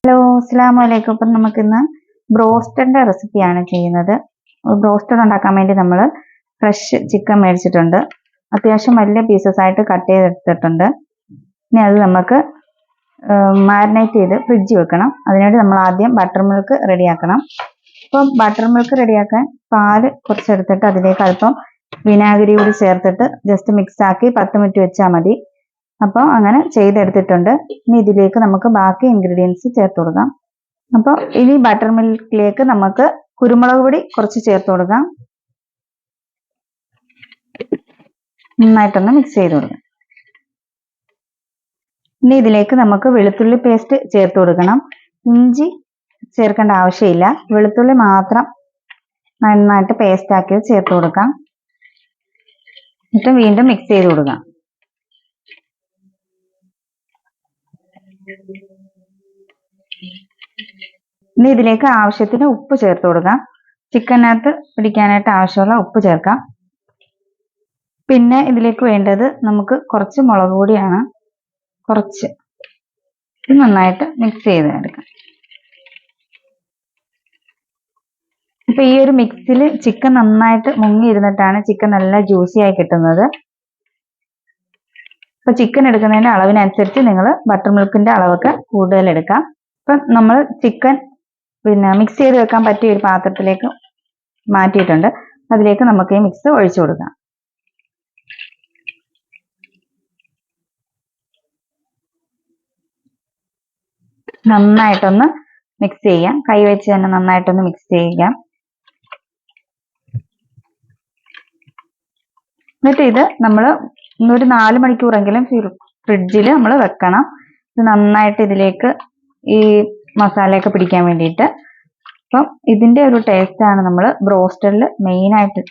Hello, അസ്സലാമു അലൈക്കും. അപ്പം നമുക്കിന്ന് ബ്രോസ്റ്ററിൻ്റെ റെസിപ്പിയാണ് ചെയ്യുന്നത്. ബ്രോസ്റ്റർ ഉണ്ടാക്കാൻ വേണ്ടി നമ്മൾ ഫ്രഷ് ചിക്കൻ മേടിച്ചിട്ടുണ്ട്. അത്യാവശ്യം വലിയ പീസസ് ആയിട്ട് കട്ട് ചെയ്തെടുത്തിട്ടുണ്ട്. ഇനി അത് നമുക്ക് മാരിനേറ്റ് ചെയ്ത് ഫ്രിഡ്ജിൽ വെക്കണം. അതിനുവേണ്ടി നമ്മൾ ആദ്യം ബട്ടർ മിൽക്ക് റെഡിയാക്കണം. അപ്പം ബട്ടർ മിൽക്ക് റെഡിയാക്കാൻ പാല് കുറച്ചെടുത്തിട്ട് അതിലേക്ക് അല്പം വിനാഗിരി കൂടി ചേർത്തിട്ട് ജസ്റ്റ് മിക്സ് ആക്കി 10 മിനിറ്റ് വെച്ചാൽ മതി. അപ്പോൾ അങ്ങനെ ചെയ്തെടുത്തിട്ടുണ്ട്. ഇനി ഇതിലേക്ക് നമുക്ക് ബാക്കി ഇൻഗ്രീഡിയൻസ് ചേർത്ത് കൊടുക്കാം. അപ്പോൾ ഇനി ബട്ടർ മിൽക്കിലേക്ക് നമുക്ക് കുരുമുളക് പൊടി കുറച്ച് ചേർത്ത് കൊടുക്കാം. നന്നായിട്ടൊന്ന് മിക്സ് ചെയ്ത് കൊടുക്കാം. ഇനി ഇതിലേക്ക് നമുക്ക് വെളുത്തുള്ളി പേസ്റ്റ് ചേർത്ത് കൊടുക്കണം. ഇഞ്ചി ചേർക്കേണ്ട ആവശ്യമില്ല, വെളുത്തുള്ളി മാത്രം നന്നായിട്ട് പേസ്റ്റ് ആക്കി ചേർത്ത് കൊടുക്കാം. എന്നിട്ട് വീണ്ടും മിക്സ് ചെയ്ത് കൊടുക്കാം. ഇനി ഇതിലേക്ക് ആവശ്യത്തിന് ഉപ്പ് ചേർത്ത് കൊടുക്കാം. ചിക്കനകത്ത് പിടിക്കാനായിട്ട് ആവശ്യമുള്ള ഉപ്പ് ചേർക്കാം. പിന്നെ ഇതിലേക്ക് വേണ്ടത് നമുക്ക് കുറച്ച് മുളക് പൊടിയാണ്. കുറച്ച് നന്നായിട്ട് മിക്സ് ചെയ്ത് എടുക്കാം. ഇപ്പൊ ഈ ഒരു മിക്സിൽ ചിക്കൻ നന്നായിട്ട് മുങ്ങിയിരുന്നിട്ടാണ് ചിക്കൻ നല്ല ജ്യൂസി ആയി കിട്ടുന്നത്. ഇപ്പൊ ചിക്കൻ എടുക്കുന്നതിന്റെ അളവിനനുസരിച്ച് നിങ്ങൾ ബട്ടർ മിൽക്കിന്റെ അളവൊക്കെ കൂടുതൽ എടുക്കാം. ഇപ്പം നമ്മൾ ചിക്കൻ മിക്സ് ചെയ്ത് വെക്കാൻ പറ്റിയ ഒരു പാത്രത്തിലേക്ക് മാറ്റിയിട്ടുണ്ട്. അതിലേക്ക് നമുക്ക് ഈ മിക്സ് ഒഴിച്ചു കൊടുക്കാം. നന്നായിട്ടൊന്ന് മിക്സ് ചെയ്യാം. കൈ വെച്ച് തന്നെ നന്നായിട്ടൊന്ന് മിക്സ് ചെയ്യാം. എന്നിട്ട് ഇത് നമ്മൾ ഒരു 4 മണിക്കൂറെങ്കിലും ഫ്രിഡ്ജിൽ നമ്മൾ വെക്കണം. ഇത് നന്നായിട്ട് ഇതിലേക്ക് ഈ മസാലയൊക്കെ പിടിക്കാൻ വേണ്ടിയിട്ട്. അപ്പം ഇതിന്റെ ഒരു ടേസ്റ്റാണ് നമ്മൾ ബ്രോസ്റ്ററിൽ മെയിനായിട്ട്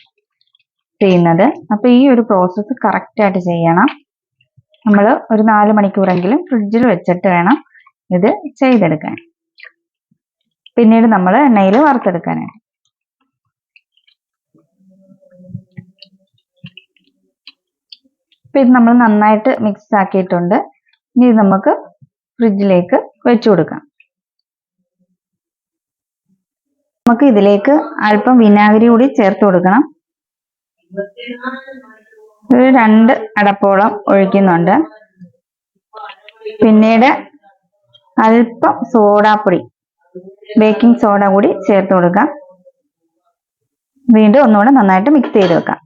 ചെയ്യുന്നത്. അപ്പം ഈ ഒരു പ്രോസസ്സ് കറക്റ്റായിട്ട് ചെയ്യണം. നമ്മൾ ഒരു 4 മണിക്കൂറെങ്കിലും ഫ്രിഡ്ജിൽ വെച്ചിട്ട് വേണം ഇത് ചെയ്തെടുക്കാൻ. പിന്നീട് നമ്മൾ എണ്ണയിൽ വറുത്തെടുക്കാനായിട്ട്. ഇത് നമ്മൾ നന്നായിട്ട് മിക്സ് ആക്കിയിട്ടുണ്ട്. ഇനി നമുക്ക് ഫ്രിഡ്ജിലേക്ക് വെച്ചു കൊടുക്കാം. നമുക്ക് ഇതിലേക്ക് അല്പം വിനാഗിരി കൂടി ചേർത്ത് കൊടുക്കണം. ഒരു 2 അടപ്പോളം ഒഴിക്കുന്നുണ്ട്. പിന്നീട് അല്പം സോഡാപ്പൊടി, ബേക്കിംഗ് സോഡ കൂടി ചേർത്ത് കൊടുക്കാം. വീണ്ടും ഒന്നുകൂടെ നന്നായിട്ട് മിക്സ് ചെയ്ത് വെക്കാം.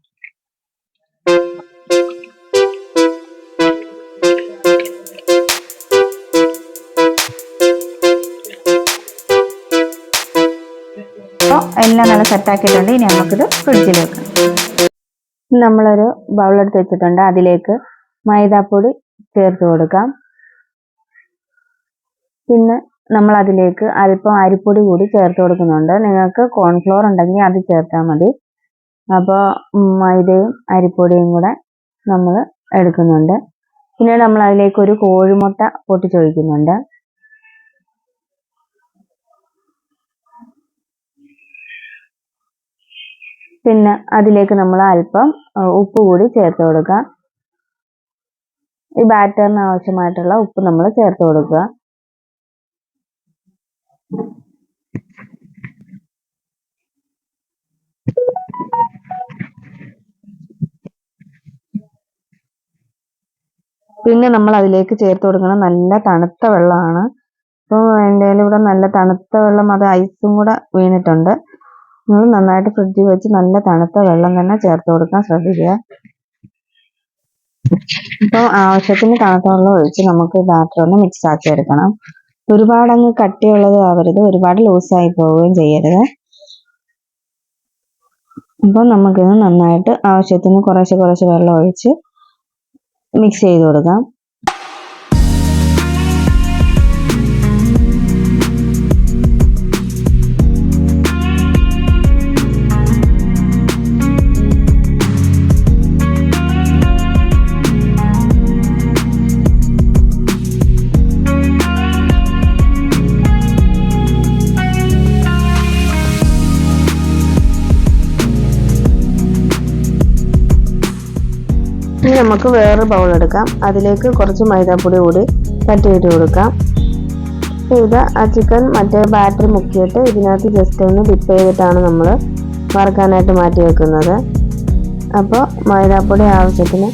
എല്ലാം നല്ല സെറ്റാക്കിയിട്ടുണ്ട്. ഇനി നമുക്കിത് ഫ്രിഡ്ജിൽ വെക്കാം. നമ്മളൊരു ബൗളെടുത്ത് വെച്ചിട്ടുണ്ട്. അതിലേക്ക് മൈദാപ്പൊടി ചേർത്ത് കൊടുക്കാം. പിന്നെ നമ്മൾ അതിലേക്ക് അല്പം അരിപ്പൊടി കൂടി ചേർത്ത് കൊടുക്കുന്നുണ്ട്. നിങ്ങൾക്ക് കോൺഫ്ലോർ ഉണ്ടെങ്കിൽ അത് ചേർത്താൽ മതി. അപ്പോൾ മൈദയും അരിപ്പൊടിയും കൂടെ നമ്മൾ എടുക്കുന്നുണ്ട്. പിന്നെ നമ്മൾ അതിലേക്ക് ഒരു കോഴിമുട്ട പൊട്ടിച്ചൊഴിക്കുന്നുണ്ട്. പിന്നെ അതിലേക്ക് നമ്മൾ അല്പം ഉപ്പ് കൂടി ചേർത്ത് കൊടുക്കുക. ഈ ബാറ്ററിന് ആവശ്യമായിട്ടുള്ള ഉപ്പ് നമ്മൾ ചേർത്ത് കൊടുക്കുക. പിന്നെ നമ്മൾ അതിലേക്ക് ചേർത്ത് കൊടുക്കണം നല്ല തണുത്ത വെള്ളമാണ്. അപ്പോൾ എൻ്റെ ഇവിടെ നല്ല തണുത്ത വെള്ളം, അത് ഐസും കൂടെ വീണിട്ടുണ്ട്. നമ്മൾ നന്നായിട്ട് ഫ്രിഡ്ജിൽ വെച്ച് നല്ല തണുത്ത വെള്ളം തന്നെ ചേർത്ത് കൊടുക്കാൻ ശ്രദ്ധിക്കുക. അപ്പോൾ ആവശ്യത്തിന് തണുത്ത വെള്ളം ഒഴിച്ച് നമുക്ക് ബാറ്റർ ഒന്ന് മിക്സ് ആക്കി എടുക്കണം. ഒരുപാട് അങ്ങ് കട്ടിയുള്ളത് ആവരുത്, ഒരുപാട് ലൂസായി പോവുകയും ചെയ്യരുത്. അപ്പോൾ നമുക്കിത് നന്നായിട്ട് ആവശ്യത്തിന് കുറച്ച് വെള്ളം ഒഴിച്ച് മിക്സ് ചെയ്ത് കൊടുക്കാം. ഇനി നമുക്ക് വേറൊരു ബൗൾ എടുക്കാം. അതിലേക്ക് കുറച്ച് മൈദാപ്പൊടി കൂടി തട്ടിയിട്ട് കൊടുക്കാം. ഇത് ആ ചിക്കൻ മറ്റേ ബാറ്ററി മുക്കിയിട്ട് ഇതിനകത്ത് ജസ്റ്റ് ഒന്ന് ഡിപ്പ് ചെയ്തിട്ടാണ് നമ്മൾ വറുക്കാനായിട്ട് മാറ്റി വെക്കുന്നത്. അപ്പോൾ മൈദാപ്പൊടി ആവശ്യത്തിന്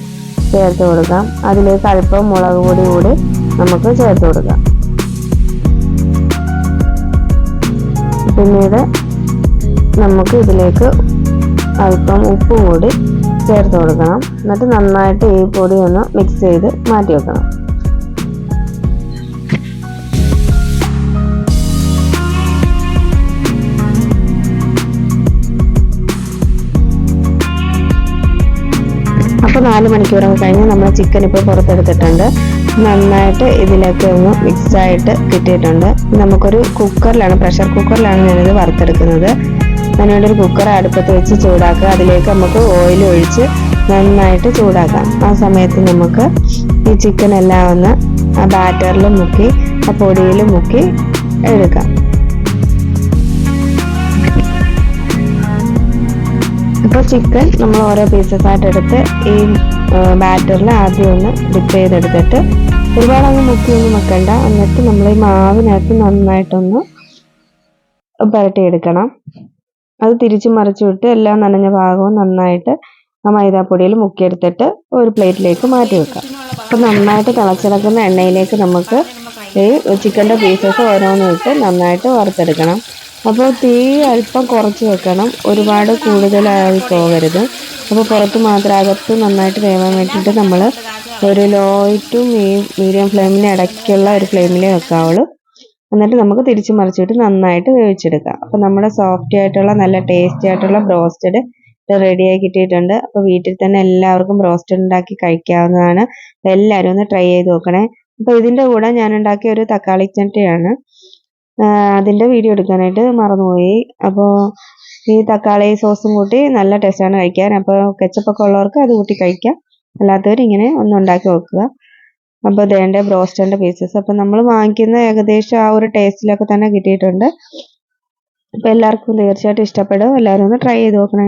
ചേർത്ത് കൊടുക്കാം. അതിലേക്ക് അല്പം മുളക് പൊടി കൂടി നമുക്ക് ചേർത്ത് കൊടുക്കാം. പിന്നീട് നമുക്ക് ഇതിലേക്ക് അല്പം ഉപ്പ് കൂടി ചേർത്ത് കൊടുക്കണം. എന്നിട്ട് നന്നായിട്ട് ഈ പൊടി ഒന്ന് മിക്സ് ചെയ്ത് മാറ്റി വെക്കണം. അപ്പോൾ 4 മണിക്കൂറൊക്കെ കഴിഞ്ഞ് നമ്മൾ ചിക്കൻ ഇപ്പോൾ പുറത്തെടുത്തിട്ടുണ്ട്. നന്നായിട്ട് ഇതിലേക്ക് ഒന്ന് മിക്സ് ആയിട്ട് കിട്ടിയിട്ടുണ്ട്. നമുക്കൊരു കുക്കറിലാണ്, പ്രഷർ കുക്കറിലാണ് ഞാനിത് വറുത്തെടുക്കുന്നത്. അതിനുവേണ്ടി ഒരു കുക്കർ അടുപ്പത്ത് വെച്ച് ചൂടാക്കുക. അതിലേക്ക് നമുക്ക് ഓയിൽ ഒഴിച്ച് നന്നായിട്ട് ചൂടാക്കാം. ആ സമയത്ത് നമുക്ക് ഈ ചിക്കൻ എല്ലാം ഒന്ന് ആ ബാറ്ററിൽ മുക്കി ആ പൊടിയിൽ മുക്കി എടുക്കാം. ഇപ്പോൾ ചിക്കൻ നമ്മൾ ഓരോ പീസസ് ആയിട്ട് എടുത്ത് ഈ ബാറ്ററിൽ ആദ്യം ഒന്ന് ഡിപ്പ് ചെയ്തെടുത്തിട്ട് ഒരുപാട് അങ്ങ് മുക്കിയൊന്നും വെക്കണ്ട. എന്നിട്ട് നമ്മൾ ഈ മാവിനകത്ത് നന്നായിട്ടൊന്ന് പുരട്ടിയെടുക്കണം. അത് തിരിച്ചു മറിച്ചു വിട്ട് എല്ലാം നനഞ്ഞ ഭാഗവും നന്നായിട്ട് ആ മൈദാപ്പൊടിയിൽ മുക്കിയെടുത്തിട്ട് ഒരു പ്ലേറ്റിലേക്ക് മാറ്റി വെക്കാം. അപ്പം നന്നായിട്ട് തിളച്ചിടക്കുന്ന എണ്ണയിലേക്ക് നമുക്ക് ഈ ചിക്കൻ്റെ പീസസ് ഓരോന്നും ഇട്ട് നന്നായിട്ട് വറുത്തെടുക്കണം. അപ്പോൾ തീ അല്പം കുറച്ച് വെക്കണം, ഒരുപാട് കൂടുതലായി പോകരുത്. അപ്പോൾ പുറത്ത് മാത്രം, അകത്ത് നന്നായിട്ട് വേവാൻ വേണ്ടിയിട്ട് നമ്മൾ ഒരു ലോ ടു മീഡിയം ഫ്ലെയിമിന് ഇടയ്ക്കുള്ള ഒരു ഫ്ലെയിമിലേ വെക്കാവുള്ളൂ. എന്നിട്ട് നമുക്ക് തിരിച്ചു മറിച്ചിട്ട് നന്നായിട്ട് വേവിച്ചെടുക്കാം. അപ്പോൾ നമ്മുടെ സോഫ്റ്റ് ആയിട്ടുള്ള നല്ല ടേസ്റ്റി ആയിട്ടുള്ള ബ്രോസ്റ്റഡ് റെഡിയായി കിട്ടിയിട്ടുണ്ട്. അപ്പോൾ വീട്ടിൽ തന്നെ എല്ലാവർക്കും ബ്രോസ്റ്റഡ് ഉണ്ടാക്കി കഴിക്കാവുന്നതാണ്. എല്ലാവരും ഒന്ന് ട്രൈ ചെയ്ത് നോക്കണേ. അപ്പോൾ ഇതിൻ്റെ കൂടെ ഞാൻ ഉണ്ടാക്കിയ ഒരു തക്കാളി ചട്നിയാണ്. അതിൻ്റെ വീഡിയോ എടുക്കാനായിട്ട് മറന്നുപോയി. അപ്പോൾ ഈ തക്കാളി സോസും കൂട്ടി നല്ല ടേസ്റ്റാണ് കഴിക്കാൻ. അപ്പോൾ കെച്ചപ്പൊക്കെ ഉള്ളവർക്ക് അത് കൂട്ടി കഴിക്കാം. അല്ലാത്തവർ ഇങ്ങനെ ഒന്ന് ഉണ്ടാക്കി നോക്കുക. അപ്പോൾ ദേണ്ട ബ്രോസ്റ്ററിൻ്റെ പീസസ് അപ്പോൾ നമ്മൾ വാങ്ങിക്കുന്ന ഏകദേശം ആ ഒരു ടേസ്റ്റിലൊക്കെ തന്നെ കിട്ടിയിട്ടുണ്ട്. അപ്പോൾ എല്ലാവർക്കും തീർച്ചയായിട്ടും ഇഷ്ടപ്പെടും. എല്ലാവരും ഒന്ന് ട്രൈ ചെയ്ത് നോക്കണേ.